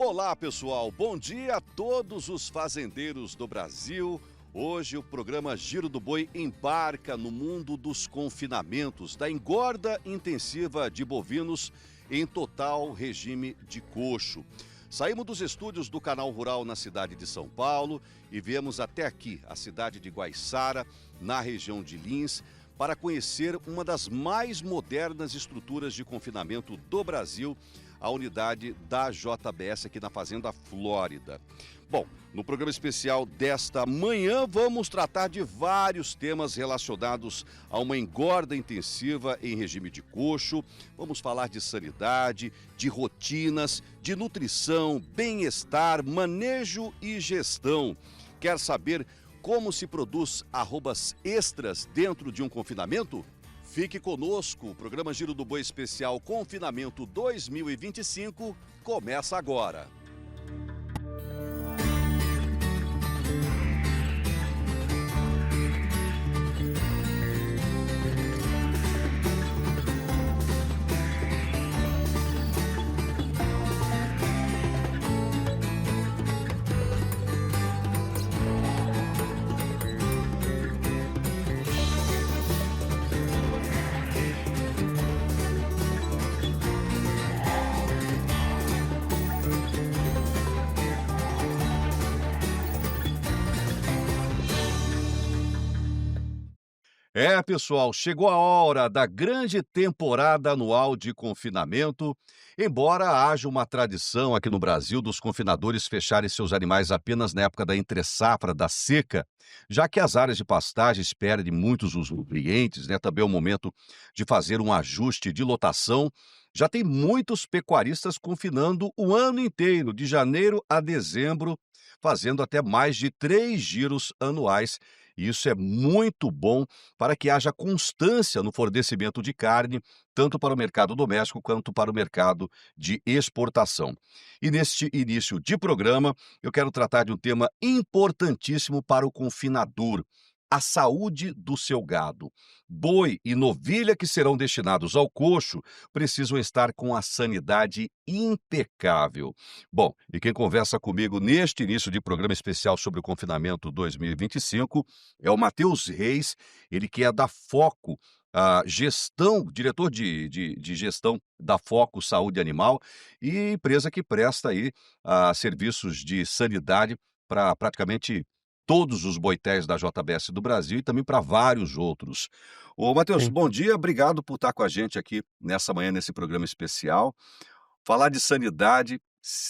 Olá, pessoal. Bom dia a todos os fazendeiros do Brasil. Hoje o programa Giro do Boi embarca no mundo dos confinamentos, da engorda intensiva de bovinos em total regime de coxo. Saímos dos estúdios do Canal Rural na cidade de São Paulo e viemos até aqui, a cidade de Guaiçara, na região de Lins, para conhecer uma das mais modernas estruturas de confinamento do Brasil, a unidade da JBS aqui na Fazenda Flórida. Bom, no programa especial desta manhã vamos tratar de vários temas relacionados a uma engorda intensiva em regime de coxo. Vamos falar de sanidade, de rotinas, de nutrição, bem-estar, manejo e gestão. Quer saber como se produz arrobas extras dentro de um confinamento? Fique conosco, o programa Giro do Boi Especial Confinamento 2025 começa agora. Pessoal, chegou a hora da grande temporada anual de confinamento. Embora haja uma tradição aqui no Brasil dos confinadores fecharem seus animais apenas na época da entre-safra, da seca, já que as áreas de pastagens perdem muitos os nutrientes, também é o momento de fazer um ajuste de lotação. Já tem muitos pecuaristas confinando o ano inteiro, de janeiro a dezembro, fazendo até mais de 3 giros anuais. E isso é muito bom para que haja constância no fornecimento de carne, tanto para o mercado doméstico quanto para o mercado de exportação. E neste início de programa, eu quero tratar de um tema importantíssimo para o confinador: a saúde do seu gado. Boi e novilha que serão destinados ao coxo precisam estar com a sanidade impecável. Bom, e quem conversa comigo neste início de programa especial sobre o confinamento 2025 é o Matheus Reis, ele que é da Foco, diretor de gestão da Foco Saúde Animal, e empresa que presta aí serviços de sanidade para praticamente todos os boitéis da JBS do Brasil e também para vários outros. Ô, Matheus, Sim, bom dia, obrigado por estar com a gente aqui nessa manhã, nesse programa especial. Falar de sanidade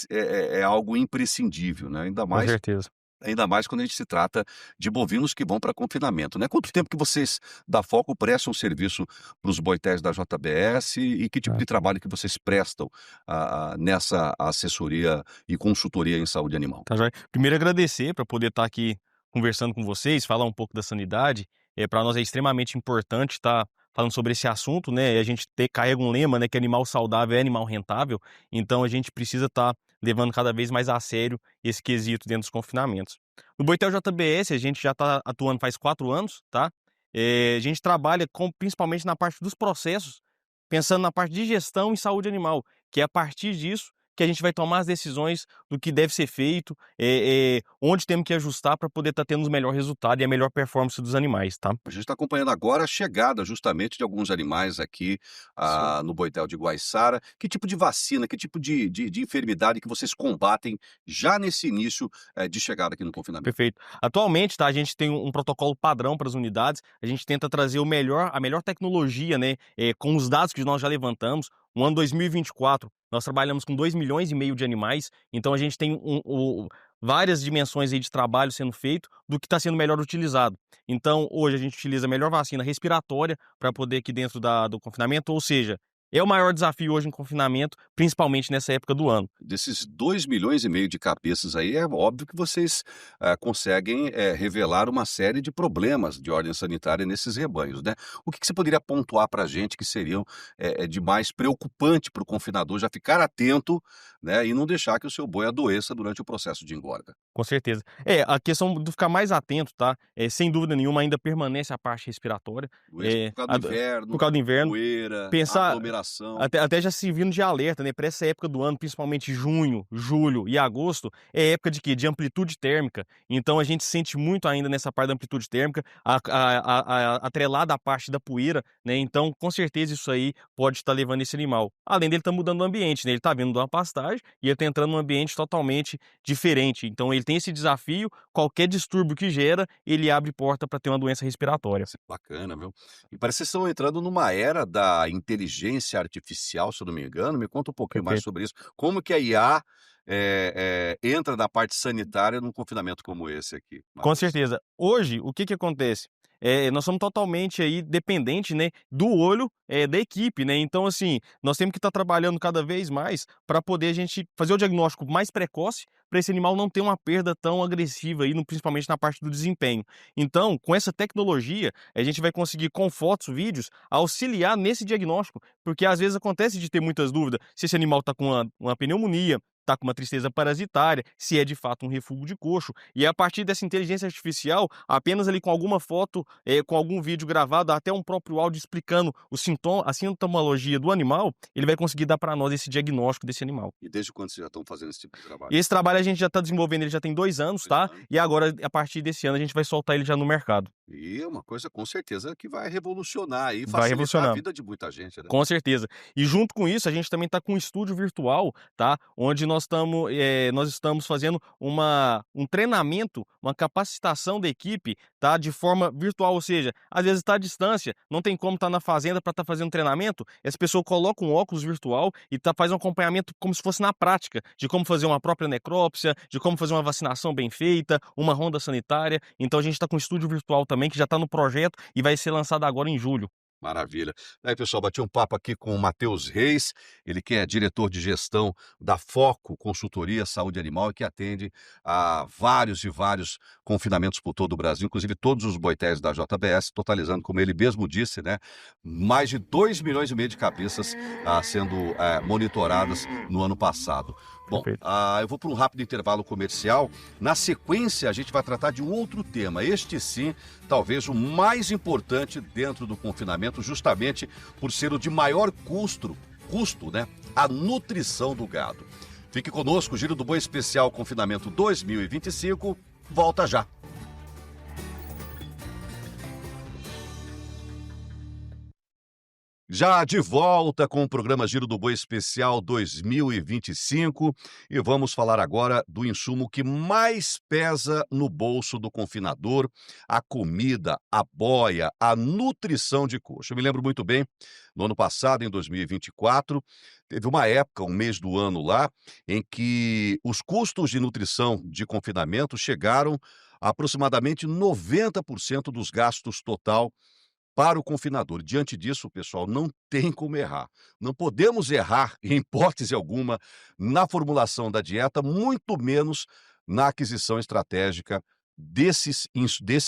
é algo imprescindível, né? com certeza. Ainda mais quando a gente se trata de bovinos que vão para confinamento, né? Quanto tempo que vocês da Foco prestam serviço para os boitéis da JBS e que tipo Tá, de trabalho que vocês prestam nessa assessoria e consultoria em saúde animal? tá joia. Primeiro agradecer para poder estar aqui conversando com vocês, falar um pouco da sanidade. Para nós é extremamente importante estar falando sobre esse assunto, né, e a gente carrega um lema, né, que animal saudável é animal rentável, então a gente precisa estar levando cada vez mais a sério esse quesito dentro dos confinamentos. No Boitel JBS a gente já está atuando faz 4 anos, tá. A gente trabalha principalmente na parte dos processos, pensando na parte de gestão e saúde animal, que é a partir disso que a gente vai tomar as decisões do que deve ser feito, onde temos que ajustar para poder estar tendo o melhor resultado e a melhor performance dos animais, tá. A gente está acompanhando agora a chegada justamente de alguns animais aqui Sim. no Boitel de Guaiçara. Que tipo de vacina, que tipo de enfermidade que vocês combatem já nesse início de chegada aqui no confinamento? Perfeito. Atualmente, tá, a gente tem um protocolo padrão para as unidades, a gente tenta trazer a melhor tecnologia, né, com os dados que nós já levantamos. No ano 2024, nós trabalhamos com 2,5 milhões de animais, então a gente tem várias dimensões aí de trabalho sendo feito do que está sendo melhor utilizado. Então, hoje a gente utiliza a melhor vacina respiratória para poder aqui dentro do confinamento, ou seja, é o maior desafio hoje em confinamento, principalmente nessa época do ano. Desses 2,5 milhões de cabeças aí, é óbvio que vocês conseguem revelar uma série de problemas de ordem sanitária nesses rebanhos, né? O que você poderia pontuar para a gente que seriam de mais preocupante para o confinador já ficar atento, né, e não deixar que o seu boi adoeça durante o processo de engorda? Com certeza. A questão do ficar mais atento, tá, sem dúvida nenhuma ainda permanece a parte respiratória, Doença por causa do por inverno, causa do inverno. poeira, Pensar recuperação. Até já servindo de alerta, né, para essa época do ano, principalmente junho, julho e agosto, é época de quê? De amplitude térmica. Então a gente sente muito ainda nessa parte da amplitude térmica, atrelada à parte da poeira, né, então com certeza isso aí pode estar levando esse animal. Além dele estar mudando o ambiente, né, ele está vindo de uma pastagem e ele está entrando num ambiente totalmente diferente. Então ele tem esse desafio, qualquer distúrbio que gera, ele abre porta para ter uma doença respiratória. Bacana, viu. E parece que vocês estão entrando numa era da inteligência artificial, se eu não me engano. Me conta um pouquinho mais Perfeito. sobre isso. Como que a IA, entra na parte sanitária num confinamento como esse aqui, Com Matheus? certeza. Hoje, o que que acontece? Nós somos totalmente aí dependente, né, do olho, da equipe, né, então assim, nós temos que estar trabalhando cada vez mais para poder a gente fazer o diagnóstico mais precoce, para esse animal não ter uma perda tão agressiva aí, principalmente na parte do desempenho. Então, com essa tecnologia, a gente vai conseguir com fotos, vídeos, auxiliar nesse diagnóstico, porque às vezes acontece de ter muitas dúvidas, se esse animal está com uma pneumonia, está com uma tristeza parasitária, se é de fato um refluxo de coxo, e a partir dessa inteligência artificial, apenas ali com alguma foto, com algum vídeo gravado, até um próprio áudio explicando a sintomologia do animal, ele vai conseguir dar para nós esse diagnóstico desse animal. E desde quando vocês já estão fazendo esse tipo de trabalho? E esse trabalho a gente já está desenvolvendo, ele já tem 2 anos, 2 tá, anos. e agora a partir desse ano a gente vai soltar ele já no mercado. E é uma coisa com certeza que vai revolucionar e Vai facilitar a revolucionar. vida de muita gente, né. Com certeza. E junto com isso, a gente também está com um estúdio virtual, tá, onde nós estamos fazendo um treinamento, uma capacitação da equipe, tá, de forma virtual, ou seja, às vezes está à distância, não tem como estar na fazenda para estar fazendo treinamento, essa pessoa coloca um óculos virtual e faz um acompanhamento como se fosse na prática, de como fazer uma própria necrópsia, de como fazer uma vacinação bem feita, uma ronda sanitária. Então a gente está com um estúdio virtual também, que já está no projeto e vai ser lançado agora em julho. Maravilha. Aí, pessoal, bati um papo aqui com o Matheus Reis, ele que é diretor de gestão da Foco Consultoria Saúde Animal e que atende a vários e vários confinamentos por todo o Brasil, inclusive todos os boitéis da JBS, totalizando, como ele mesmo disse, né, mais de 2,5 milhões de cabeças sendo monitoradas no ano passado. Bom, Perfeito. eu vou para um rápido intervalo comercial. Na sequência, a gente vai tratar de um outro tema. Este sim, talvez o mais importante dentro do confinamento, justamente por ser o de maior custo, né? A nutrição do gado. Fique conosco, o Giro do Boi Especial Confinamento 2025 volta já. Já de volta com o programa Giro do Boi Especial 2025 e vamos falar agora do insumo que mais pesa no bolso do confinador, a comida, a boia, a nutrição de coxo. Eu me lembro muito bem, no ano passado, em 2024, teve uma época, um mês do ano lá, em que os custos de nutrição de confinamento chegaram a aproximadamente 90% dos gastos total para o confinador. Diante disso, pessoal, não tem como errar. Não podemos errar, em hipótese alguma, na formulação da dieta, muito menos na aquisição estratégica desse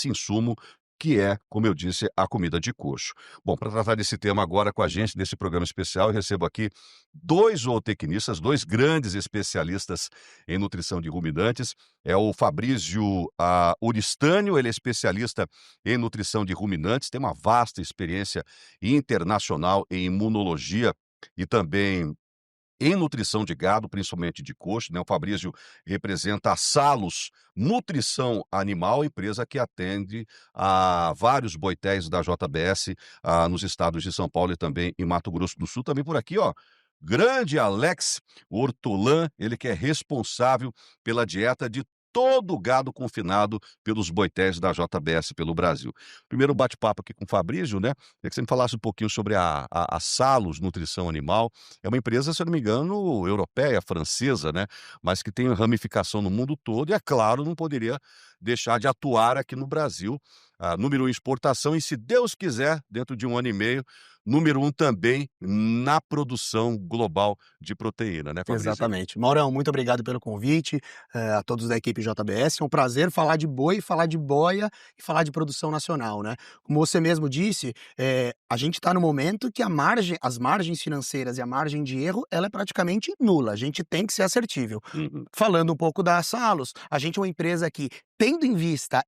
insumo, que é, como eu disse, a comida de coxo. Bom, para tratar desse tema agora com a gente, nesse programa especial, eu recebo aqui 2 zootecnistas, 2 grandes especialistas em nutrição de ruminantes. É o Fabrício Uristânio, ele é especialista em nutrição de ruminantes, tem uma vasta experiência internacional em imunologia e também em nutrição de gado, principalmente de coxo, né. O Fabrício representa a Salus Nutrição Animal, empresa que atende a vários boitéis da JBS, nos estados de São Paulo e também em Mato Grosso do Sul. Também por aqui, ó, grande Alex Hortolã, ele que é responsável pela dieta de todo o gado confinado pelos boitéis da JBS pelo Brasil. Primeiro bate-papo aqui com o Fabrício, né, queria que você me falasse um pouquinho sobre a Salus Nutrição Animal. É uma empresa, se eu não me engano, europeia, francesa, né, mas que tem ramificação no mundo todo e, é claro, não poderia deixar de atuar aqui no Brasil. Número 1 em exportação e, se Deus quiser, dentro de 1 ano e meio, número 1 também na produção global de proteína, né, Fabrício? Exatamente. Maurão, muito obrigado pelo convite, a todos da equipe JBS. É um prazer falar de boi, falar de boia e falar de produção nacional, né. Como você mesmo disse, a gente está no momento que as margens financeiras e a margem de erro, ela é praticamente nula. A gente tem que ser assertível. Falando um pouco da Salus, a gente é uma empresa que tendo em vista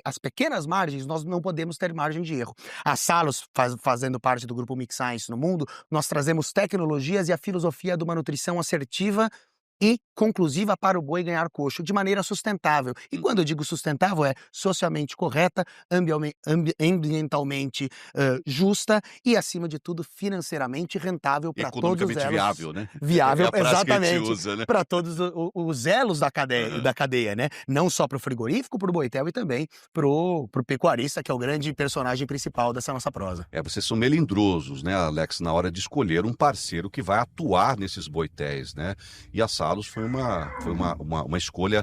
as pequenas margens, nós não podemos ter margem de erro. A Salos, fazendo parte do grupo Mix Science no mundo, nós trazemos tecnologias e a filosofia de uma nutrição assertiva e conclusiva para o boi ganhar coxo de maneira sustentável. E quando eu digo sustentável, é socialmente correta, ambientalmente justa e, acima de tudo, financeiramente rentável para todos os Economicamente elos. viável, né? Viável, É a frase que a gente exatamente, usa, né? para todos os elos da cadeia, né? Não só para o frigorífico, para o boitel e também para o pecuarista, que é o grande personagem principal dessa nossa prosa. Vocês são melindrosos, né, Alex, na hora de escolher um parceiro que vai atuar nesses boitéis, né? E a Salos foi uma escolha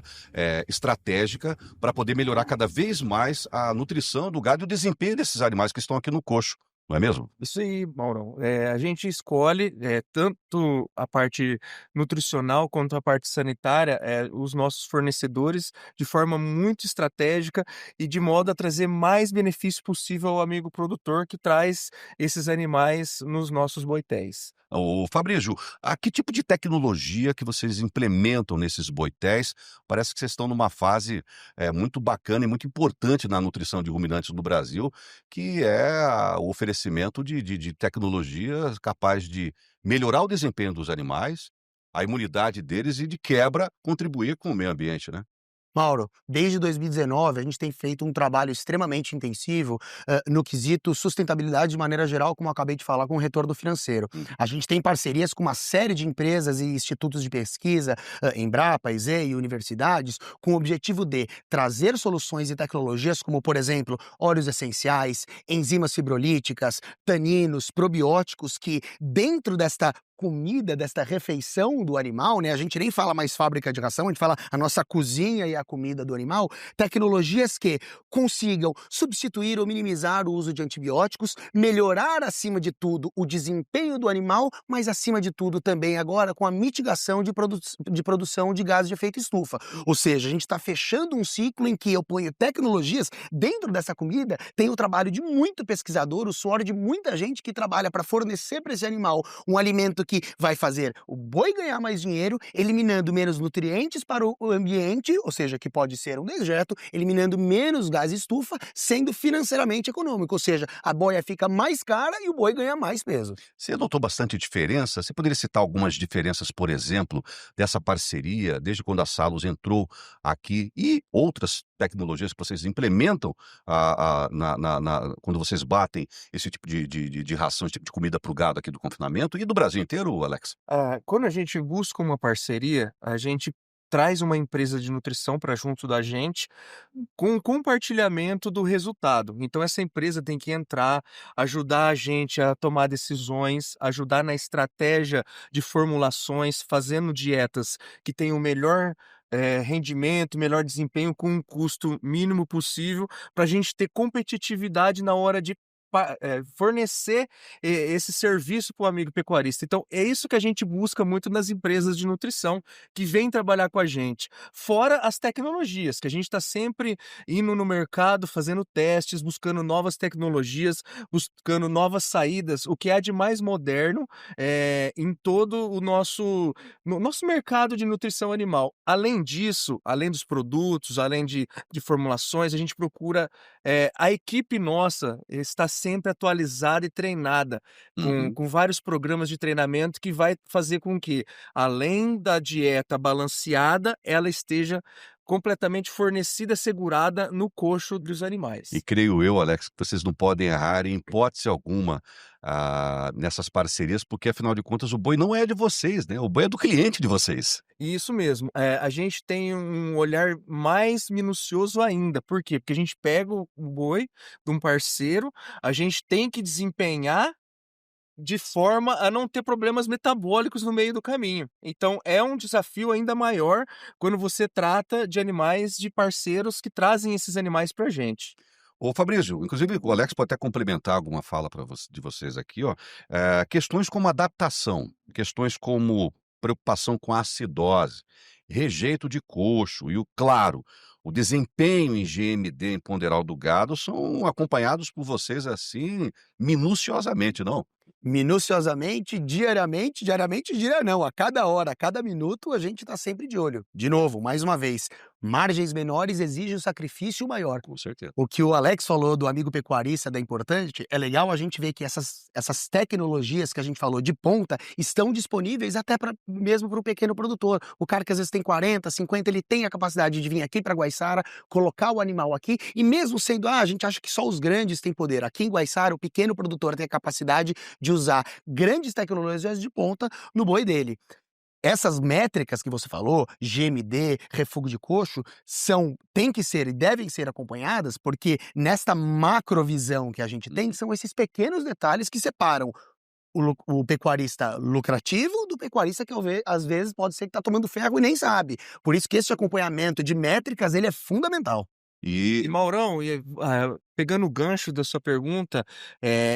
estratégica para poder melhorar cada vez mais a nutrição do gado e o desempenho desses animais que estão aqui no coxo, não é mesmo? Isso aí, Maurão. A gente escolhe tanto a parte nutricional quanto a parte sanitária, os nossos fornecedores de forma muito estratégica e de modo a trazer mais benefício possível ao amigo produtor que traz esses animais nos nossos boitéis. Ô, Fabrício, a que tipo de tecnologia que vocês implementam nesses boitéis? Parece que vocês estão numa fase muito bacana e muito importante na nutrição de ruminantes no Brasil, que é o oferecimento de tecnologia capaz de melhorar o desempenho dos animais, a imunidade deles e, de quebra, contribuir com o meio ambiente, né? Mauro, desde 2019 a gente tem feito um trabalho extremamente intensivo, no quesito sustentabilidade de maneira geral, como eu acabei de falar, com o retorno financeiro. A gente tem parcerias com uma série de empresas e institutos de pesquisa, Embrapa, ISE e universidades, com o objetivo de trazer soluções e tecnologias como, por exemplo, óleos essenciais, enzimas fibrolíticas, taninos, probióticos, que dentro desta comida, desta refeição do animal, né? A gente nem fala mais fábrica de ração, a gente fala a nossa cozinha e a comida do animal, tecnologias que consigam substituir ou minimizar o uso de antibióticos, melhorar, acima de tudo, o desempenho do animal, mas, acima de tudo, também agora com a mitigação de produção de gases de efeito estufa. Ou seja, a gente está fechando um ciclo em que eu ponho tecnologias dentro dessa comida, tem o trabalho de muito pesquisador, o suor de muita gente que trabalha para fornecer para esse animal um alimento que vai fazer o boi ganhar mais dinheiro, eliminando menos nutrientes para o ambiente, ou seja, que pode ser um dejeto, eliminando menos gás estufa, sendo financeiramente econômico, ou seja, a boia fica mais cara e o boi ganha mais peso. Você notou bastante diferença? Você poderia citar algumas diferenças, por exemplo, dessa parceria, desde quando a Salos entrou aqui e outras tecnologias que vocês implementam quando vocês batem esse tipo de ração, esse tipo de comida para o gado aqui do confinamento e do Brasil inteiro, Alex? Quando a gente busca uma parceria, a gente traz uma empresa de nutrição para junto da gente com o compartilhamento do resultado. Então essa empresa tem que entrar, ajudar a gente a tomar decisões, ajudar na estratégia de formulações, fazendo dietas que tenham o melhor rendimento, melhor desempenho com um custo mínimo possível, para a gente ter competitividade na hora de fornecer esse serviço para o amigo pecuarista. Então, é isso que a gente busca muito nas empresas de nutrição que vêm trabalhar com a gente. Fora as tecnologias, que a gente está sempre indo no mercado, fazendo testes, buscando novas tecnologias, buscando novas saídas, o que há de mais moderno em todo no nosso mercado de nutrição animal. Além disso, além dos produtos, além de formulações, a gente procura a equipe nossa está sempre atualizada e treinada, Uhum. com vários programas de treinamento que vai fazer com que, além da dieta balanceada, ela esteja completamente fornecida, assegurada no coxo dos animais. E creio eu, Alex, que vocês não podem errar em hipótese alguma nessas parcerias, porque afinal de contas o boi não é de vocês, né? O boi é do cliente de vocês. Isso mesmo. A gente tem um olhar mais minucioso ainda. Por quê? Porque a gente pega o boi de um parceiro, a gente tem que desempenhar de forma a não ter problemas metabólicos no meio do caminho. Então é um desafio ainda maior quando você trata de animais de parceiros que trazem esses animais pra gente. Ô Fabrício, inclusive o Alex pode até complementar alguma fala de vocês aqui, ó. Questões como adaptação, questões como preocupação com a acidose, rejeito de coxo e claro, o desempenho em GMD em ponderal do gado são acompanhados por vocês assim minuciosamente, não? Minuciosamente, diariamente, diária não, a cada hora, a cada minuto, a gente está sempre de olho. De novo, mais uma vez, margens menores exigem um sacrifício maior. Com certeza. O que o Alex falou do amigo pecuarista, da importante, é legal a gente ver que essas tecnologias que a gente falou de ponta estão disponíveis até mesmo para o pequeno produtor. O cara que às vezes tem 40, 50, ele tem a capacidade de vir aqui para Guaiçara, colocar o animal aqui, e mesmo sendo, a gente acha que só os grandes têm poder. Aqui em Guaiçara, o pequeno produtor tem a capacidade de usar grandes tecnologias de ponta no boi dele. Essas métricas que você falou, GMD, refúgio de coxo, têm que ser e devem ser acompanhadas, porque nesta macrovisão que a gente tem, são esses pequenos detalhes que separam o pecuarista lucrativo do pecuarista que às vezes pode ser que está tomando ferro e nem sabe. Por isso que esse acompanhamento de métricas, ele é fundamental. E Maurão, pegando o gancho da sua pergunta,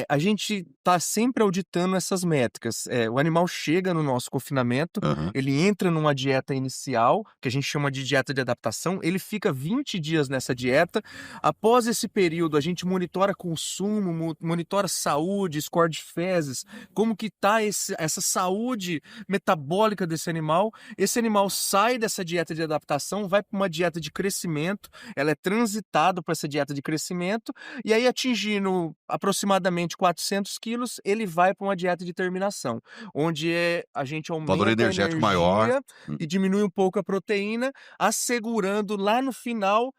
a gente está sempre auditando essas métricas. O animal chega no nosso confinamento, ele entra numa dieta inicial, que a gente chama de dieta de adaptação, ele fica 20 dias nessa dieta. Após esse período, a gente monitora consumo, monitora saúde, score de fezes, como que está essa saúde metabólica desse animal. Esse animal sai dessa dieta de adaptação, vai para uma dieta de crescimento, ela é transitado para essa dieta de crescimento, e aí atingindo aproximadamente 400 quilos, ele vai para uma dieta de terminação, onde a gente aumenta valor energético a energia maior. e diminui um pouco a proteína, assegurando lá no final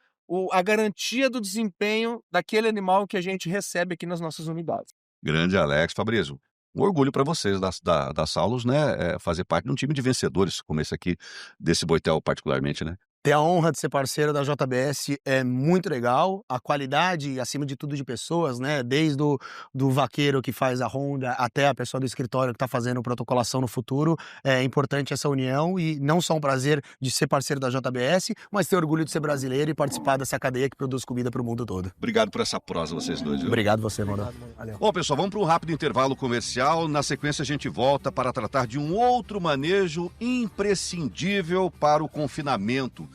a garantia do desempenho daquele animal que a gente recebe aqui nas nossas unidades. Grande Alex. Fabrício, um orgulho para vocês da Salos, né, fazer parte de um time de vencedores, como esse aqui, desse Boitel particularmente, né? Ter a honra de ser parceiro da JBS é muito legal. A qualidade, acima de tudo, de pessoas, né? Desde do vaqueiro que faz a ronda até a pessoa do escritório que está fazendo protocolação no futuro. É importante essa união e não só um prazer de ser parceiro da JBS, mas ter orgulho de ser brasileiro e participar dessa cadeia que produz comida para o mundo todo. Obrigado por essa prosa, vocês dois. Viu? Obrigado você, Mauro. Valeu. Bom, pessoal, vamos para um rápido intervalo comercial. Na sequência, a gente volta para tratar de um outro manejo imprescindível para o confinamento: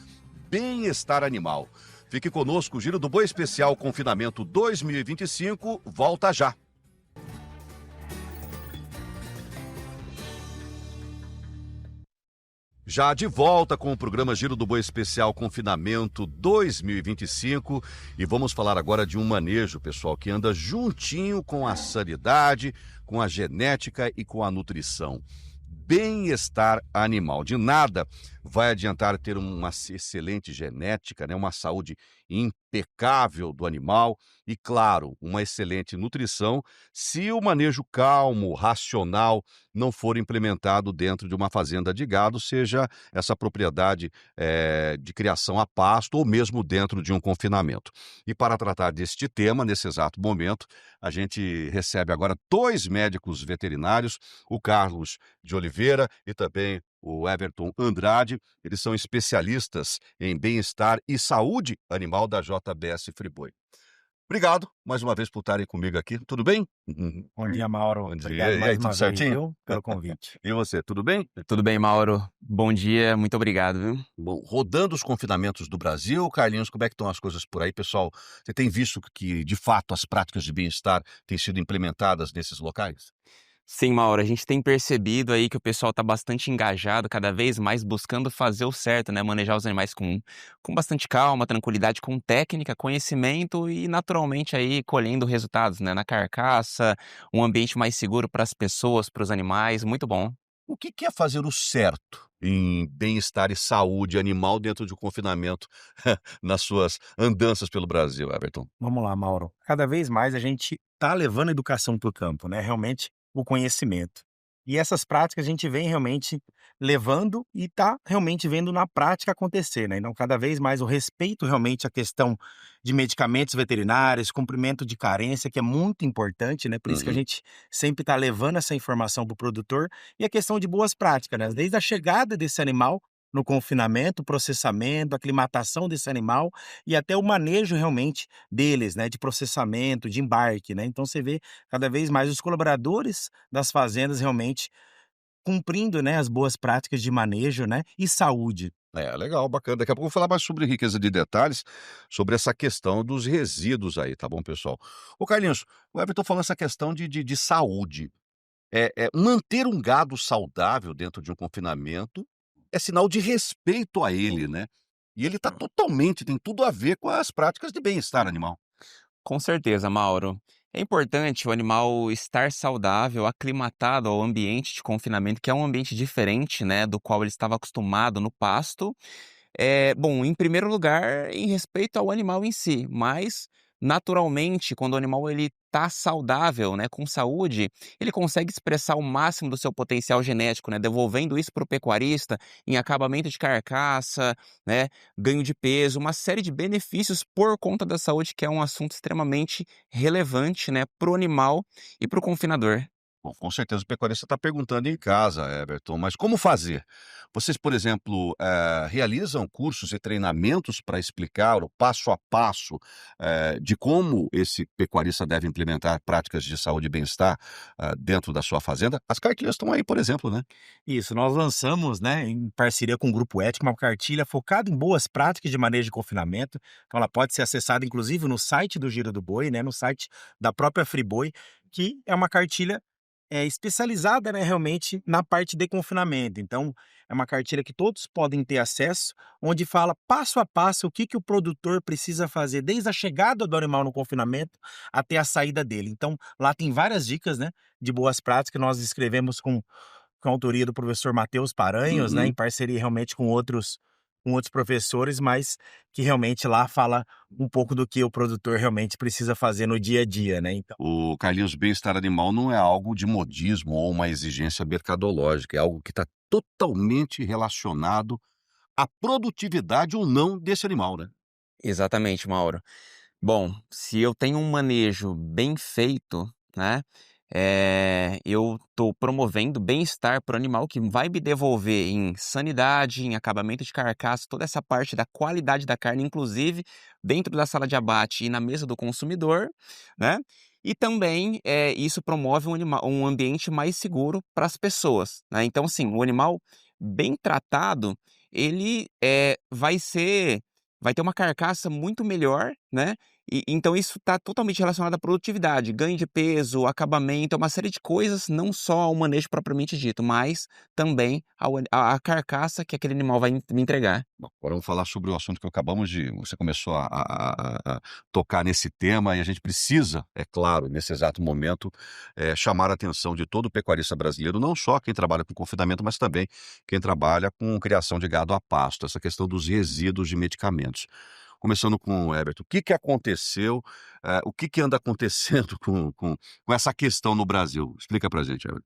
bem-estar animal. Fique conosco, o Giro do Boi Especial Confinamento 2025 volta já. Já de volta com o programa Giro do Boi Especial Confinamento 2025 e vamos falar agora de um manejo, pessoal, que anda juntinho com a sanidade, com a genética e com a nutrição. Bem-estar animal. De nada vai adiantar ter uma excelente genética, né? Uma saúde impecável do animal e, claro, uma excelente nutrição se o manejo calmo, racional, não for implementado dentro de uma fazenda de gado, seja essa propriedade de criação a pasto ou mesmo dentro de um confinamento. E para tratar deste tema, nesse exato momento, a gente recebe agora 2 médicos veterinários, o Carlos de Oliveira e também o Everton Andrade. Eles são especialistas em bem-estar e saúde animal da JBS Friboi. Obrigado mais uma vez por estarem comigo aqui. Tudo bem? Bom dia, Mauro. Bom dia. Obrigado E aí, mais tudo uma vez, certinho? viu, pelo convite. E você, tudo bem? Tudo bem, Mauro? Bom dia, muito obrigado, viu? Bom, rodando os confinamentos do Brasil, Carlinhos, como é que estão as coisas por aí, pessoal? Você tem visto que, de fato, as práticas de bem-estar têm sido implementadas nesses locais? Sim, Mauro, a gente tem percebido aí que o pessoal está bastante engajado, cada vez mais buscando fazer o certo, né? Manejar os animais com bastante calma, tranquilidade, com técnica, conhecimento e naturalmente aí colhendo resultados, né? Na carcaça, um ambiente mais seguro para as pessoas, para os animais, muito bom. O que é fazer o certo em bem-estar e saúde animal dentro de um confinamento nas suas andanças pelo Brasil, Everton? Vamos lá, Mauro. Cada vez mais a gente está levando a educação para o campo, né? Realmente o conhecimento. E essas práticas a gente vem realmente levando e está realmente vendo na prática acontecer, né? Então, cada vez mais o respeito realmente à questão de medicamentos veterinários, cumprimento de carência, que é muito importante, né? Por isso que a gente sempre está levando essa informação para o produtor e a questão de boas práticas, né? Desde a chegada desse animal no confinamento, processamento, aclimatação desse animal e até o manejo realmente deles, né, de processamento, de embarque, né? Então você vê cada vez mais os colaboradores das fazendas realmente cumprindo, né, as boas práticas de manejo, né, e saúde. Legal, bacana. Daqui a pouco eu vou falar mais sobre riqueza de detalhes, sobre essa questão dos resíduos aí, tá bom, pessoal? Ô, Carlinhos, o Everton falou essa questão de saúde. manter um gado saudável dentro de um confinamento é sinal de respeito a ele, né. E ele tem tudo a ver com as práticas de bem-estar animal. Com certeza, Mauro. É importante o animal estar saudável, aclimatado ao ambiente de confinamento, que é um ambiente diferente, né, do qual ele estava acostumado no pasto. Bom, em primeiro lugar, em respeito ao animal em si, mas naturalmente, quando o animal ele tá saudável, né, com saúde, ele consegue expressar o máximo do seu potencial genético, né, devolvendo isso para o pecuarista em acabamento de carcaça, né, ganho de peso, uma série de benefícios por conta da saúde, que é um assunto extremamente relevante, né, para o animal e para o confinador. Bom, com certeza o pecuarista está perguntando em casa, Everton, mas como fazer? Vocês, por exemplo, realizam cursos e treinamentos para explicar o passo a passo, de como esse pecuarista deve implementar práticas de saúde e bem-estar, dentro da sua fazenda? As cartilhas estão aí, por exemplo, né? Isso, nós lançamos, né, em parceria com o Grupo Ético, uma cartilha focada em boas práticas de manejo de confinamento. Então ela pode ser acessada inclusive no site do Giro do Boi, né, no site da própria Friboi, que é uma cartilha especializada, né, realmente na parte de confinamento. Então é uma cartilha que todos podem ter acesso, onde fala passo a passo o que que o produtor precisa fazer desde a chegada do animal no confinamento até a saída dele. Então lá tem várias dicas, né, de boas práticas que nós escrevemos com a autoria do professor Matheus Paranhos, né, Uhum. em parceria realmente com outros professores, mas que realmente lá fala um pouco do que o produtor realmente precisa fazer no dia a dia, né, então O Carlinhos Bem-Estar Animal não é algo de modismo ou uma exigência mercadológica, é algo que está totalmente relacionado à produtividade ou não desse animal, né? Exatamente, Mauro. Bom, se eu tenho um manejo bem feito, né, eu estou promovendo bem-estar para o animal que vai me devolver em sanidade, em acabamento de carcaça, toda essa parte da qualidade da carne, inclusive dentro da sala de abate e na mesa do consumidor, né. E também, isso promove um ambiente mais seguro para as pessoas, né. Então, assim, o animal bem tratado, ele, vai ter uma carcaça muito melhor, né, e então isso está totalmente relacionado à produtividade, ganho de peso, acabamento, é uma série de coisas, não só ao manejo propriamente dito, mas também ao ani à carcaça que aquele animal vai me entregar. Bom, agora vamos falar sobre o assunto que acabamos de você começou a tocar nesse tema e a gente precisa, é claro, nesse exato momento, chamar a atenção de todo o pecuarista brasileiro, não só quem trabalha com confinamento, mas também quem trabalha com criação de gado a pasto, essa questão dos resíduos de medicamentos. Começando com o Heberto, o que que aconteceu, o que que anda acontecendo com essa questão no Brasil? Explica pra gente, Heberto.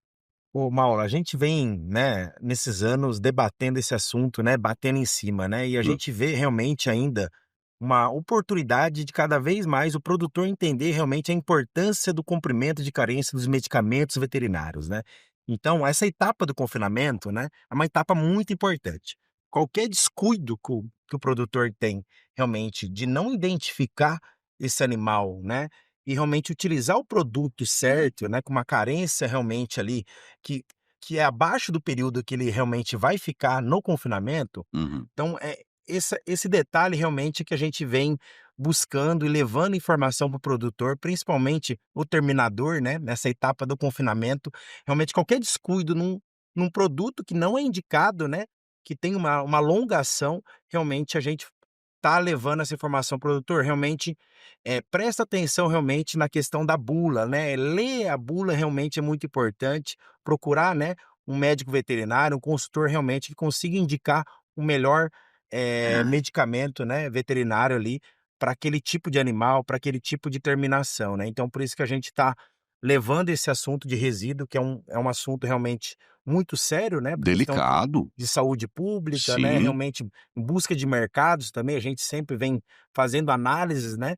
ô Mauro, a gente vem, né, nesses anos debatendo esse assunto, né, batendo em cima, né, e a Hum, gente vê realmente ainda uma oportunidade de cada vez mais o produtor entender realmente a importância do cumprimento de carência dos medicamentos veterinários, né. Então essa etapa do confinamento, né, é uma etapa muito importante. Qualquer descuido que o produtor tem realmente de não identificar esse animal, né, e realmente utilizar o produto certo, né, com uma carência realmente ali que que é abaixo do período que ele realmente vai ficar no confinamento, uhum. então, esse detalhe realmente que a gente vem buscando e levando informação para o produtor, principalmente o terminador, né, nessa etapa do confinamento. Realmente qualquer descuido num produto que não é indicado, né, que tem uma longa ação, realmente a gente tá levando essa informação para o produtor. Realmente, presta atenção realmente na questão da bula, né, ler a bula realmente é muito importante, procurar, né, um médico veterinário, um consultor realmente que consiga indicar o melhor, medicamento, né, veterinário ali, para aquele tipo de animal, para aquele tipo de terminação, né. Então por isso que a gente está levando esse assunto de resíduo, que é um assunto realmente muito sério, né, por questão Delicado, de saúde pública, né, sim. realmente em busca de mercados também, a gente sempre vem fazendo análises, né,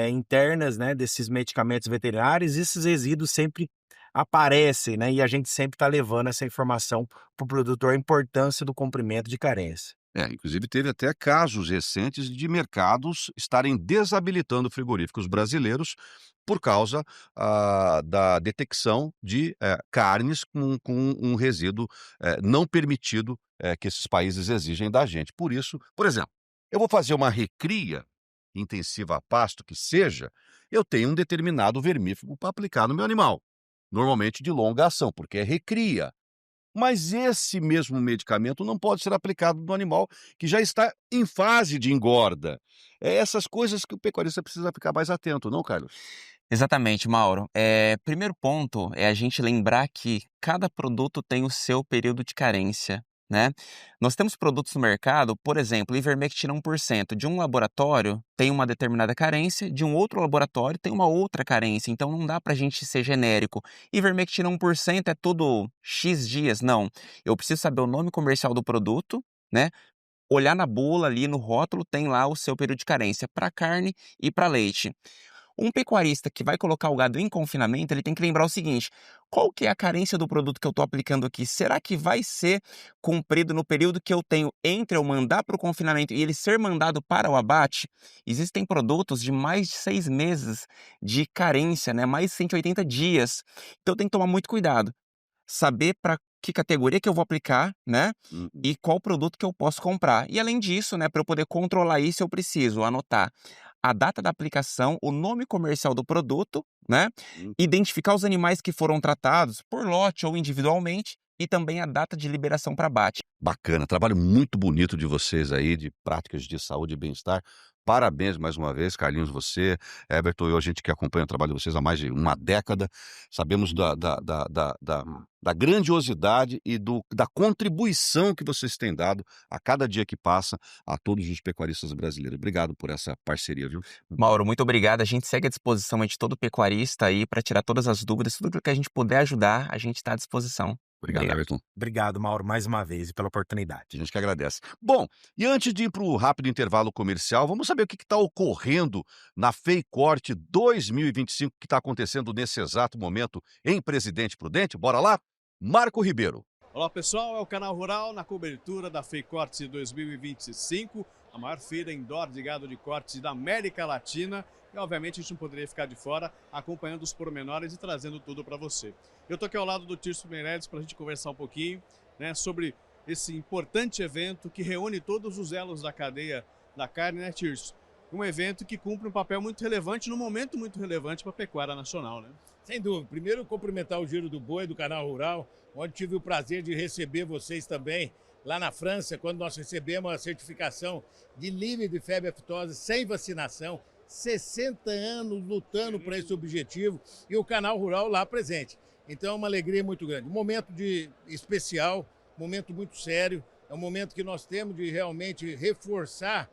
internas, né, desses medicamentos veterinários, e esses resíduos sempre aparecem, né, e a gente sempre está levando essa informação para o produtor, a importância do cumprimento de carência. Inclusive teve até casos recentes de mercados estarem desabilitando frigoríficos brasileiros por causa, da detecção de, carnes com um resíduo, não permitido, que esses países exigem da gente. Por isso, por exemplo, eu vou fazer uma recria intensiva a pasto que seja, eu tenho um determinado vermífugo para aplicar no meu animal. normalmente de longa ação, porque é recria. Mas esse mesmo medicamento não pode ser aplicado no animal que já está em fase de engorda. É essas coisas que o pecuarista precisa ficar mais atento, não, Carlos? Exatamente, Mauro. Primeiro ponto é a gente lembrar que cada produto tem o seu período de carência, né? Nós temos produtos no mercado, por exemplo, ivermectina 1%, de um laboratório tem uma determinada carência, de um outro laboratório tem uma outra carência, então não dá para a gente ser genérico. Ivermectina 1% é tudo X dias, não. Eu preciso saber o nome comercial do produto, né? Olhar na bula ali, no rótulo, tem lá o seu período de carência para carne e para leite. Um pecuarista que vai colocar o gado em confinamento, ele tem que lembrar o seguinte: qual que é a carência do produto que eu estou aplicando aqui? Será que vai ser cumprido no período que eu tenho entre eu mandar para o confinamento e ele ser mandado para o abate? Existem produtos de mais de 6 meses de carência, né? Mais de 180 dias. Então tem que tomar muito cuidado. Saber para que categoria que eu vou aplicar, né? Uhum. E qual produto que eu posso comprar. E além disso, né, para eu poder controlar isso, eu preciso anotar a data da aplicação, o nome comercial do produto, né? Hum. Identificar os animais que foram tratados por lote ou individualmente e também a data de liberação para abate. Bacana, trabalho muito bonito de vocês aí, de práticas de saúde e bem-estar. Parabéns mais uma vez, Carlinhos, você, Everton, eu, a gente que acompanha o trabalho de vocês há mais de uma década, sabemos da grandiosidade e da contribuição que vocês têm dado a cada dia que passa a todos os pecuaristas brasileiros. Obrigado por essa parceria, viu? Mauro, muito obrigado. A gente segue à disposição aí de todo pecuarista aí para tirar todas as dúvidas, tudo que a gente puder ajudar, a gente está à disposição. Obrigado, Everton. Obrigado, Mauro, mais uma vez e pela oportunidade. A gente que agradece. Bom, e antes de ir para o rápido intervalo comercial, vamos saber o que está ocorrendo na FEICORT 2025, que está acontecendo nesse exato momento em Presidente Prudente. Bora lá? Marco Ribeiro. Olá pessoal, é o Canal Rural na cobertura da FEICORT 2025, a maior feira indoor de gado de corte da América Latina. E obviamente a gente não poderia ficar de fora acompanhando os pormenores e trazendo tudo para você. Eu estou aqui ao lado do Tirso Meirelles para a gente conversar um pouquinho, né, sobre esse importante evento que reúne todos os elos da cadeia da carne, né, Tirso? Um evento que cumpre um papel muito relevante, num momento muito relevante para a pecuária nacional, né? Sem dúvida. Primeiro, cumprimentar o Giro do Boi do Canal Rural, onde tive o prazer de receber vocês também lá na França, quando nós recebemos a certificação de livre de febre aftosa, sem vacinação, 60 anos lutando por esse objetivo e o Canal Rural lá presente. Então é uma alegria muito grande. Um momento especial, um momento muito sério, é um momento que nós temos de realmente reforçar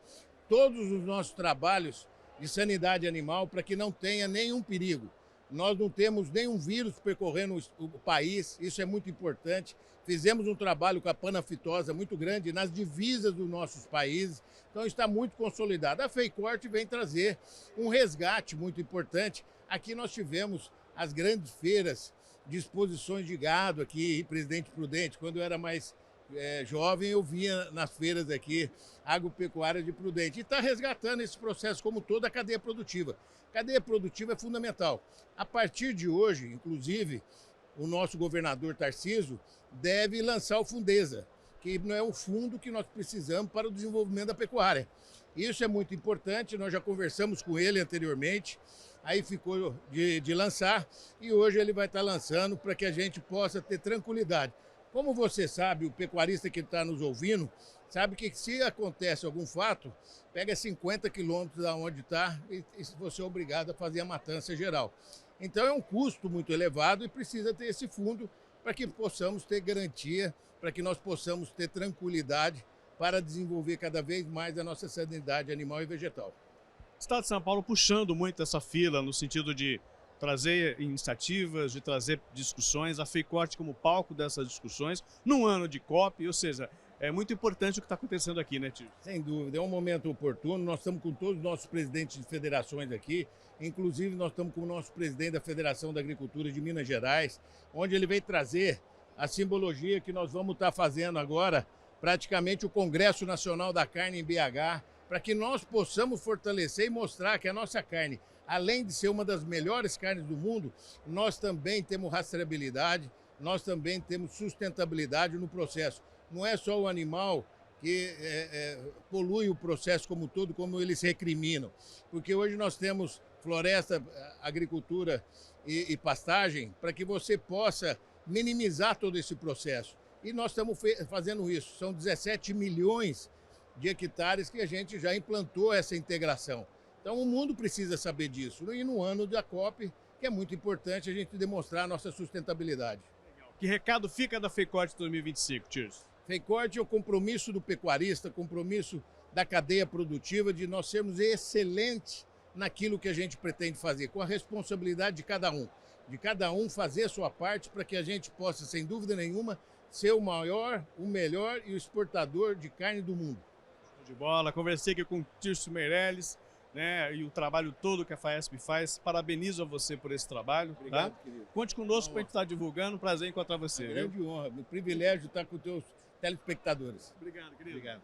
todos os nossos trabalhos de sanidade animal para que não tenha nenhum perigo. Nós não temos nenhum vírus percorrendo o país, isso é muito importante. Fizemos um trabalho com a panafitosa muito grande nas divisas dos nossos países, então está muito consolidado. A FEICORT vem trazer um resgate muito importante. Aqui nós tivemos as grandes feiras de exposições de gado aqui em Presidente Prudente. Quando eu era mais jovem, eu vinha nas feiras aqui, agropecuária de Prudente. E está resgatando esse processo como toda a cadeia produtiva. Cadeia produtiva é fundamental. A partir de hoje, inclusive, o nosso governador Tarcísio deve lançar o Fundesa, que não é o fundo que nós precisamos para o desenvolvimento da pecuária. Isso é muito importante, nós já conversamos com ele anteriormente, aí ficou de lançar e hoje ele vai estar lançando para que a gente possa ter tranquilidade. Como você sabe, o pecuarista que está nos ouvindo, sabe que se acontece algum fato, pega 50 quilômetros da onde está e você é obrigado a fazer a matança geral. Então é um custo muito elevado e precisa ter esse fundo para que possamos ter garantia, para que nós possamos ter tranquilidade para desenvolver cada vez mais a nossa sanidade animal e vegetal. O Estado de São Paulo puxando muito essa fila no sentido de trazer iniciativas, de trazer discussões, a FEICORT como palco dessas discussões, num ano de COP, ou seja, é muito importante o que está acontecendo aqui, né, Tio? Sem dúvida, é um momento oportuno, nós estamos com todos os nossos presidentes de federações aqui, inclusive nós estamos com o nosso presidente da Federação da Agricultura de Minas Gerais, onde ele veio trazer a simbologia que nós vamos estar fazendo agora, praticamente o Congresso Nacional da Carne em BH, para que nós possamos fortalecer e mostrar que a nossa carne, além de ser uma das melhores carnes do mundo, nós também temos rastreabilidade, nós também temos sustentabilidade no processo. Não é só o animal que polui o processo como um todo, como eles recriminam. Porque hoje nós temos floresta, agricultura e pastagem para que você possa minimizar todo esse processo. E nós estamos fazendo isso. São 17 milhões de hectares que a gente já implantou essa integração. Então o mundo precisa saber disso. E no ano da COP, que é muito importante a gente demonstrar a nossa sustentabilidade. Que recado fica da FEICORT 2025, Tirso? FEICORT é o compromisso do pecuarista, compromisso da cadeia produtiva de nós sermos excelentes naquilo que a gente pretende fazer, com a responsabilidade de cada um fazer a sua parte para que a gente possa, sem dúvida nenhuma, ser o maior, o melhor e o exportador de carne do mundo. De bola, conversei aqui com o Tirso Meirelles, né, e o trabalho todo que a FAESP faz. Parabenizo a você por esse trabalho. Obrigado, tá? querido. Conte conosco para a gente estar divulgando. Prazer em encontrar você. Uma grande honra, um privilégio estar com os teus telespectadores. Obrigado, querido. Obrigado.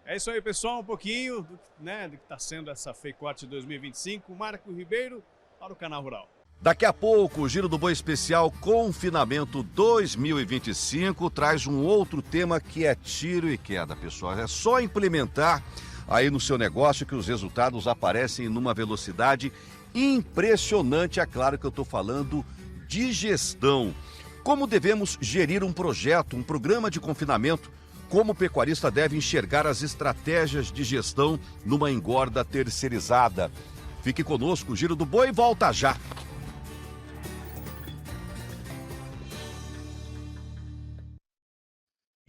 É isso aí, pessoal. Um pouquinho do que está sendo essa FEICORT 2025. Marco Ribeiro para o Canal Rural. Daqui a pouco, o Giro do Boi Especial Confinamento 2025 traz um outro tema que é tiro e queda, pessoal. É só implementar aí no seu negócio que os resultados aparecem numa velocidade impressionante. É claro que eu estou falando de gestão. Como devemos gerir um projeto, um programa de confinamento? Como o pecuarista deve enxergar as estratégias de gestão numa engorda terceirizada? Fique conosco, o Giro do Boi volta já.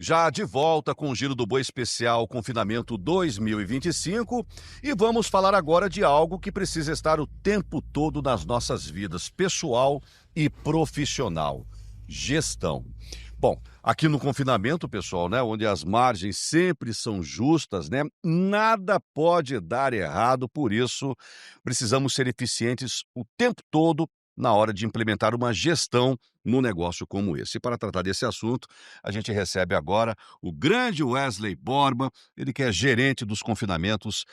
Já de volta com o Giro do Boi Especial Confinamento 2025 e vamos falar agora de algo que precisa estar o tempo todo nas nossas vidas, pessoal e profissional: gestão. Bom, aqui no confinamento, pessoal, né, onde as margens sempre são justas, né, nada pode dar errado, por isso precisamos ser eficientes o tempo todo na hora de implementar uma gestão no negócio como esse. E para tratar desse assunto, a gente recebe agora o grande Wesley Borba, ele que é gerente dos confinamentos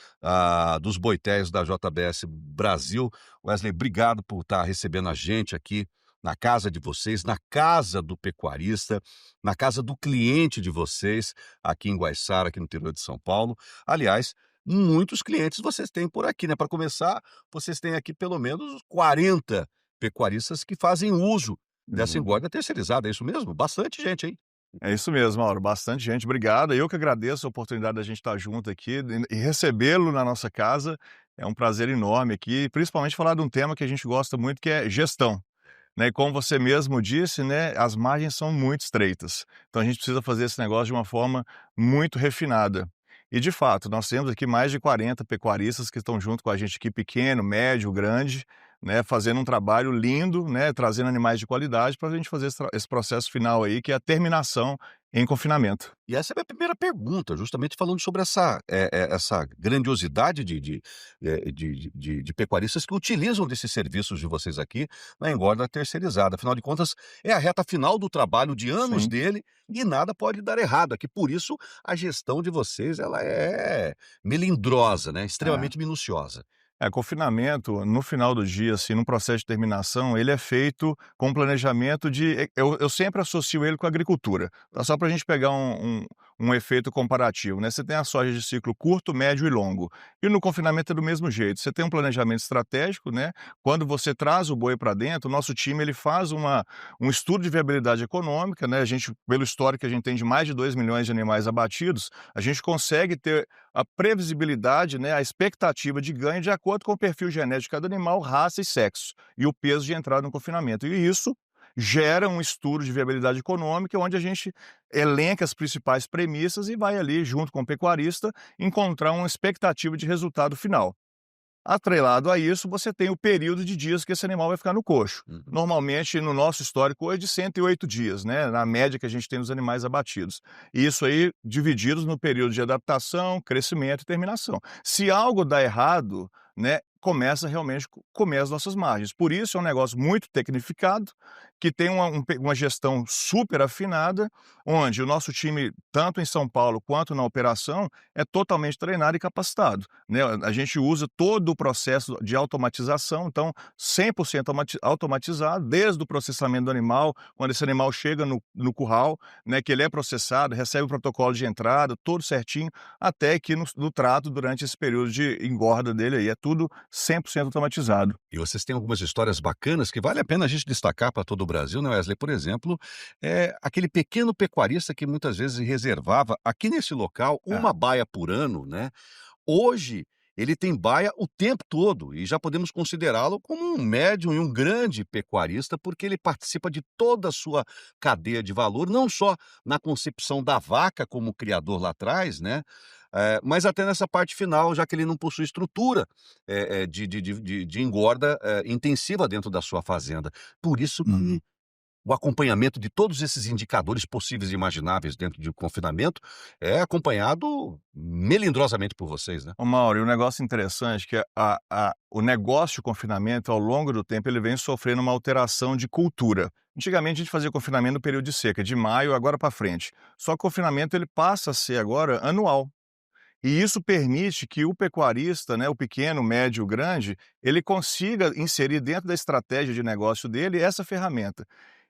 dos boitéis da JBS Brasil. Wesley, obrigado por estar recebendo a gente aqui na casa de vocês, na casa do pecuarista, na casa do cliente de vocês, aqui em Guaiçara, aqui no interior de São Paulo. Aliás, muitos clientes vocês têm por aqui, né? Para começar, vocês têm aqui pelo menos 40 pecuaristas que fazem uso dessa engorda terceirizada, é isso mesmo? Bastante gente, hein? É isso mesmo, Mauro, bastante gente, obrigado. Eu que agradeço a oportunidade da gente estar junto aqui e recebê-lo na nossa casa. É um prazer enorme aqui, principalmente falar de um tema que a gente gosta muito, que é gestão. Né? E como você mesmo disse, né, as margens são muito estreitas. Então a gente precisa fazer esse negócio de uma forma muito refinada. E de fato, nós temos aqui mais de 40 pecuaristas que estão junto com a gente aqui, pequeno, médio, grande, né, fazendo um trabalho lindo, né, trazendo animais de qualidade para a gente fazer esse processo final aí, que é a terminação em confinamento. E essa é a minha primeira pergunta, justamente falando sobre essa grandiosidade de pecuaristas que utilizam desses serviços de vocês aqui na engorda terceirizada. Afinal de contas, é a reta final do trabalho de anos Sim. dele e nada pode dar errado aqui. Por isso, a gestão de vocês ela é melindrosa, né? Extremamente minuciosa. Confinamento, no final do dia, assim, num processo de terminação, ele é feito com planejamento eu sempre associo ele com a agricultura, tá? Só para a gente pegar um efeito comparativo, né? Você tem a soja de ciclo curto, médio e longo. E no confinamento é do mesmo jeito. Você tem um planejamento estratégico, né? Quando você traz o boi para dentro, o nosso time ele faz um estudo de viabilidade econômica, né? A gente, pelo histórico que a gente tem de mais de 2 milhões de animais abatidos, a gente consegue ter a previsibilidade, né, a expectativa de ganho de acordo com o perfil genético de cada animal, raça e sexo, e o peso de entrada no confinamento. E isso gera um estudo de viabilidade econômica, onde a gente elenca as principais premissas e vai ali, junto com o pecuarista, encontrar uma expectativa de resultado final. Atrelado a isso, você tem o período de dias que esse animal vai ficar no coxo. Normalmente, no nosso histórico hoje, de 108 dias, né? Na média que a gente tem dos animais abatidos. E isso aí divididos no período de adaptação, crescimento e terminação. Se algo dá errado, né, começa realmente a comer as nossas margens. Por isso é um negócio muito tecnificado, que tem uma gestão super afinada, onde o nosso time, tanto em São Paulo quanto na operação, é totalmente treinado e capacitado, né? A gente usa todo o processo de automatização, então 100% automatizado, desde o processamento do animal, quando esse animal chega no curral, né, que ele é processado, recebe o protocolo de entrada, tudo certinho, até que no trato durante esse período de engorda dele aí, é tudo 100% automatizado. E vocês têm algumas histórias bacanas que vale a pena a gente destacar para todo o Brasil, né, Wesley? Por exemplo, aquele pequeno pecuarista que muitas vezes reservava aqui nesse local uma baia por ano, né? Hoje ele tem baia o tempo todo e já podemos considerá-lo como um médium e um grande pecuarista, porque ele participa de toda a sua cadeia de valor, não só na concepção da vaca como criador lá atrás, né? Mas até nessa parte final, já que ele não possui estrutura de engorda intensiva dentro da sua fazenda. Por isso que o acompanhamento de todos esses indicadores possíveis e imagináveis dentro de confinamento é acompanhado melindrosamente por vocês, né? Ô Mauro, e um negócio interessante que o negócio de confinamento, ao longo do tempo, ele vem sofrendo uma alteração de cultura. Antigamente a gente fazia confinamento no período de seca, de maio agora para frente. Só que o confinamento ele passa a ser agora anual. E isso permite que o pecuarista, né, o pequeno, médio, grande, ele consiga inserir dentro da estratégia de negócio dele essa ferramenta.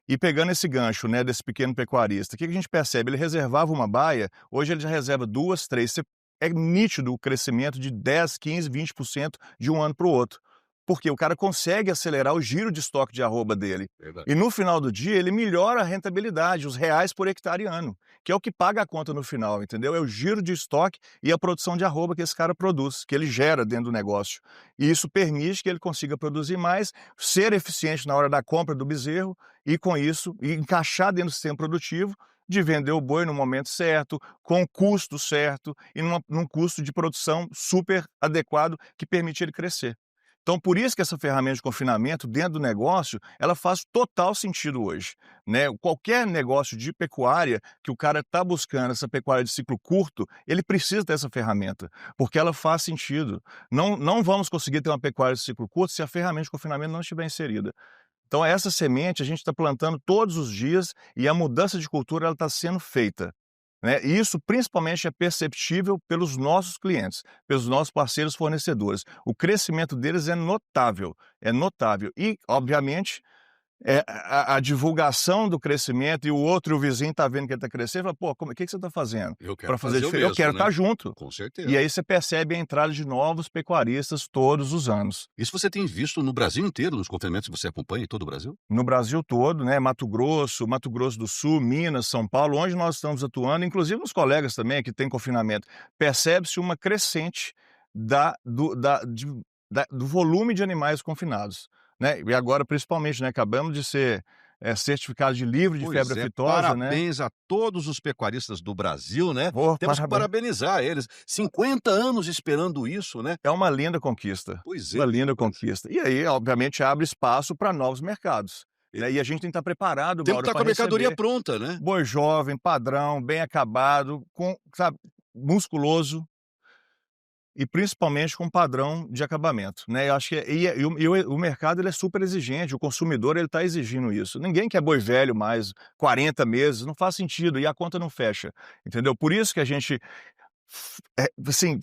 E pegando esse gancho, né, desse pequeno pecuarista, o que a gente percebe? Ele reservava uma baia, hoje ele já reserva 2, 3. É nítido o crescimento de 10, 15, 20% de um ano para o outro. Porque o cara consegue acelerar o giro de estoque de arroba dele. Verdade. E no final do dia, ele melhora a rentabilidade, os reais por hectare ano, que é o que paga a conta no final, entendeu? É o giro de estoque e a produção de arroba que esse cara produz, que ele gera dentro do negócio. E isso permite que ele consiga produzir mais, ser eficiente na hora da compra do bezerro e, com isso, encaixar dentro do sistema produtivo de vender o boi no momento certo, com o custo certo e num custo de produção super adequado que permite ele crescer. Então, por isso que essa ferramenta de confinamento dentro do negócio, ela faz total sentido hoje, né? Qualquer negócio de pecuária que o cara está buscando, essa pecuária de ciclo curto, ele precisa dessa ferramenta, porque ela faz sentido. Não vamos conseguir ter uma pecuária de ciclo curto se a ferramenta de confinamento não estiver inserida. Então, essa semente a gente está plantando todos os dias e a mudança de cultura ela está sendo feita, né? E isso principalmente é perceptível pelos nossos clientes, pelos nossos parceiros fornecedores. O crescimento deles é notável, é notável. E, obviamente, a divulgação do crescimento e o vizinho está vendo que ele está crescendo, fala, pô, o que você está fazendo? Eu quero Para fazer fazer o diferença. Eu mesmo, quero né? estar junto. Com certeza. E aí você percebe a entrada de novos pecuaristas todos os anos. Isso você tem visto no Brasil inteiro, nos confinamentos que você acompanha em todo o Brasil? No Brasil todo, né? Mato Grosso do Sul, Minas, São Paulo, onde nós estamos atuando, inclusive nos colegas também que têm confinamento, percebe-se uma crescente do volume de animais confinados, né? E agora, principalmente, né? Acabamos de ser certificados de livre de Pois febre é, aftosa, né? parabéns a todos os pecuaristas do Brasil, né? Oh, Temos que parabéns. parabenizar eles. 50 anos esperando isso, né? É uma linda conquista. Pois Uma linda rapaz. conquista. E aí, obviamente, abre espaço para novos mercados, né? E a gente tem que estar preparado, Temos que Mauro, estar com a para mercadoria receber pronta, né? boi jovem, padrão, bem acabado, sabe, musculoso e principalmente com padrão de acabamento, né? Eu acho que o mercado ele é super exigente, o consumidor ele está exigindo isso. Ninguém quer boi velho mais 40 meses, não faz sentido e a conta não fecha, entendeu? Por isso que a gente assim,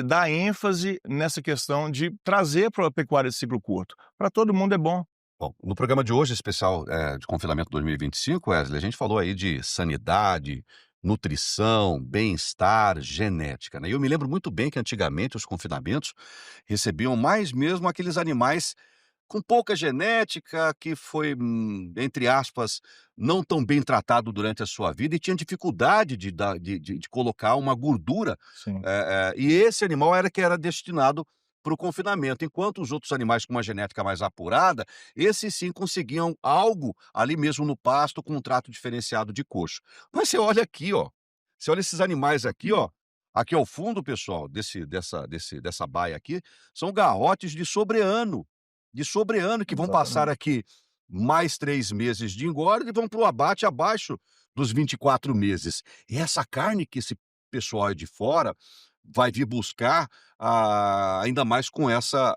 dá ênfase nessa questão de trazer para a pecuária de ciclo curto. Para todo mundo é bom. Bom, no programa de hoje, especial de confinamento 2025, Wesley, a gente falou aí de sanidade, nutrição, bem-estar, genética, né? E eu me lembro muito bem que antigamente os confinamentos recebiam mais mesmo aqueles animais com pouca genética, que foi, entre aspas, não tão bem tratado durante a sua vida e tinha dificuldade de colocar uma gordura. Sim. E esse animal era que era destinado para o confinamento, enquanto os outros animais com uma genética mais apurada, esses sim conseguiam algo ali mesmo no pasto com um trato diferenciado de coxo. Mas você olha aqui, ó, você olha esses animais aqui, ó, aqui ao fundo, pessoal, dessa baia aqui, são garrotes de sobreano que vão passar aqui mais 3 meses de engorda e vão para o abate abaixo dos 24 meses. E essa carne que esse pessoal de fora vai vir buscar ainda mais com essa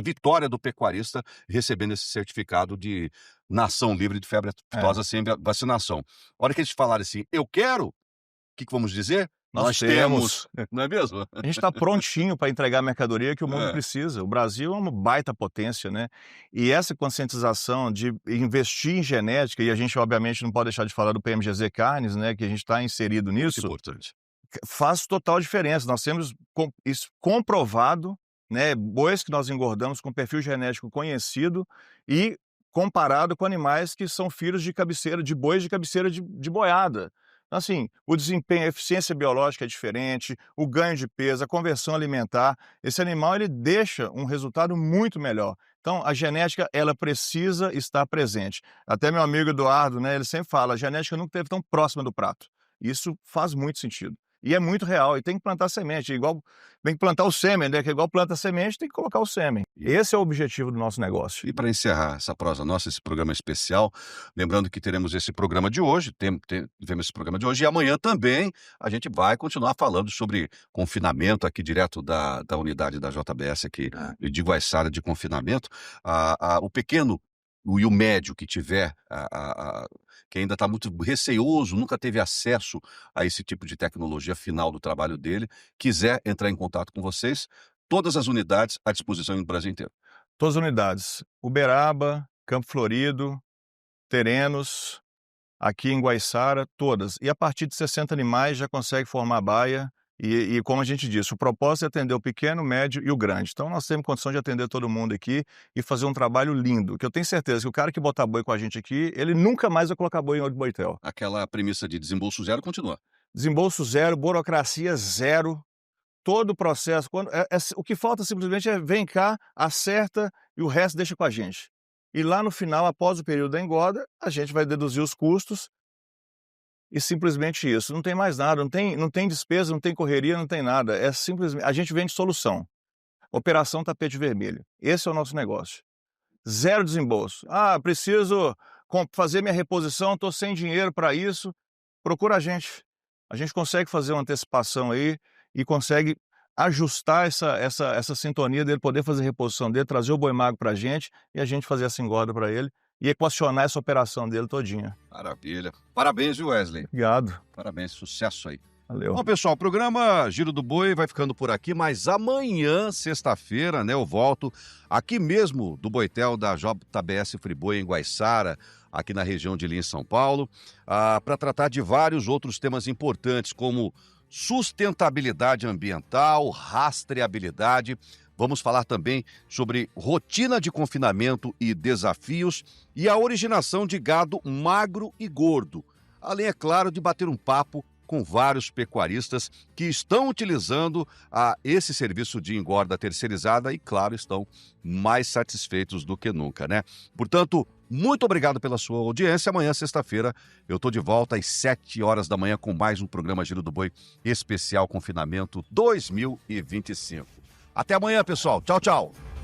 vitória do pecuarista recebendo esse certificado de nação livre de febre aftosa sem vacinação. A hora que eles falarem assim, eu quero, o que vamos dizer? Nós temos, não é mesmo? A gente está prontinho para entregar a mercadoria que o mundo precisa. O Brasil é uma baita potência, né? E essa conscientização de investir em genética, e a gente obviamente não pode deixar de falar do PMGZ Carnes, né? Que a gente está inserido nisso. Muito importante. Faz total diferença. Nós temos isso comprovado, né? Bois que nós engordamos com perfil genético conhecido e comparado com animais que são filhos de cabeceira, de bois de cabeceira de boiada. Então, assim, o desempenho, a eficiência biológica é diferente, o ganho de peso, a conversão alimentar. Esse animal, ele deixa um resultado muito melhor. Então, a genética, ela precisa estar presente. Até meu amigo Eduardo, né, ele sempre fala, a genética nunca esteve tão próxima do prato. Isso faz muito sentido. E é muito real, e tem que plantar semente, igual tem que plantar o sêmen, né? Que é igual planta semente, tem que colocar o sêmen. Esse é o objetivo do nosso negócio. E para encerrar essa prosa nossa, esse programa especial, lembrando que teremos esse programa de hoje, tivemos esse programa de hoje, e amanhã também a gente vai continuar falando sobre confinamento aqui direto da unidade da JBS aqui de Guaiçara de confinamento. O pequeno e o médio que tiver, que ainda está muito receoso, nunca teve acesso a esse tipo de tecnologia final do trabalho dele, quiser entrar em contato com vocês, todas as unidades à disposição no Brasil inteiro. Todas as unidades. Uberaba, Campo Florido, Terenos, aqui em Guaiçara, todas. E a partir de 60 animais já consegue formar baia. E como a gente disse, o propósito é atender o pequeno, o médio e o grande. Então nós temos condição de atender todo mundo aqui e fazer um trabalho lindo, que eu tenho certeza que o cara que botar boi com a gente aqui, ele nunca mais vai colocar boi em outro boitel. Aquela premissa de desembolso zero continua. Desembolso zero, burocracia zero, todo o processo. O que falta simplesmente é vem cá, acerta e o resto deixa com a gente. E lá no final, após o período da engorda, a gente vai deduzir os custos. E simplesmente isso, não tem mais nada, não tem despesa, não tem correria, não tem nada, é simplesmente, a gente vende solução. Operação tapete vermelho, esse é o nosso negócio. Zero desembolso. Preciso fazer minha reposição, estou sem dinheiro para isso, procura a gente. A gente consegue fazer uma antecipação aí e consegue ajustar essa sintonia dele, poder fazer a reposição dele, trazer o boi magro para a gente e a gente fazer essa engorda para ele. E equacionar essa operação dele todinha. Maravilha. Parabéns, viu, Wesley? Obrigado. Parabéns, sucesso aí. Valeu. Bom, pessoal, o programa Giro do Boi vai ficando por aqui, mas amanhã, sexta-feira, né, eu volto aqui mesmo do Boitel da JBS Friboi em Guaiçara, aqui na região de Lins, São Paulo, para tratar de vários outros temas importantes, como sustentabilidade ambiental, rastreabilidade. Vamos falar também sobre rotina de confinamento e desafios e a originação de gado magro e gordo. Além, é claro, de bater um papo com vários pecuaristas que estão utilizando esse serviço de engorda terceirizada e, claro, estão mais satisfeitos do que nunca, né? Portanto, muito obrigado pela sua audiência. Amanhã, sexta-feira, eu estou de volta às 7 horas da manhã com mais um programa Giro do Boi especial Confinamento 2025. Até amanhã, pessoal. Tchau, tchau.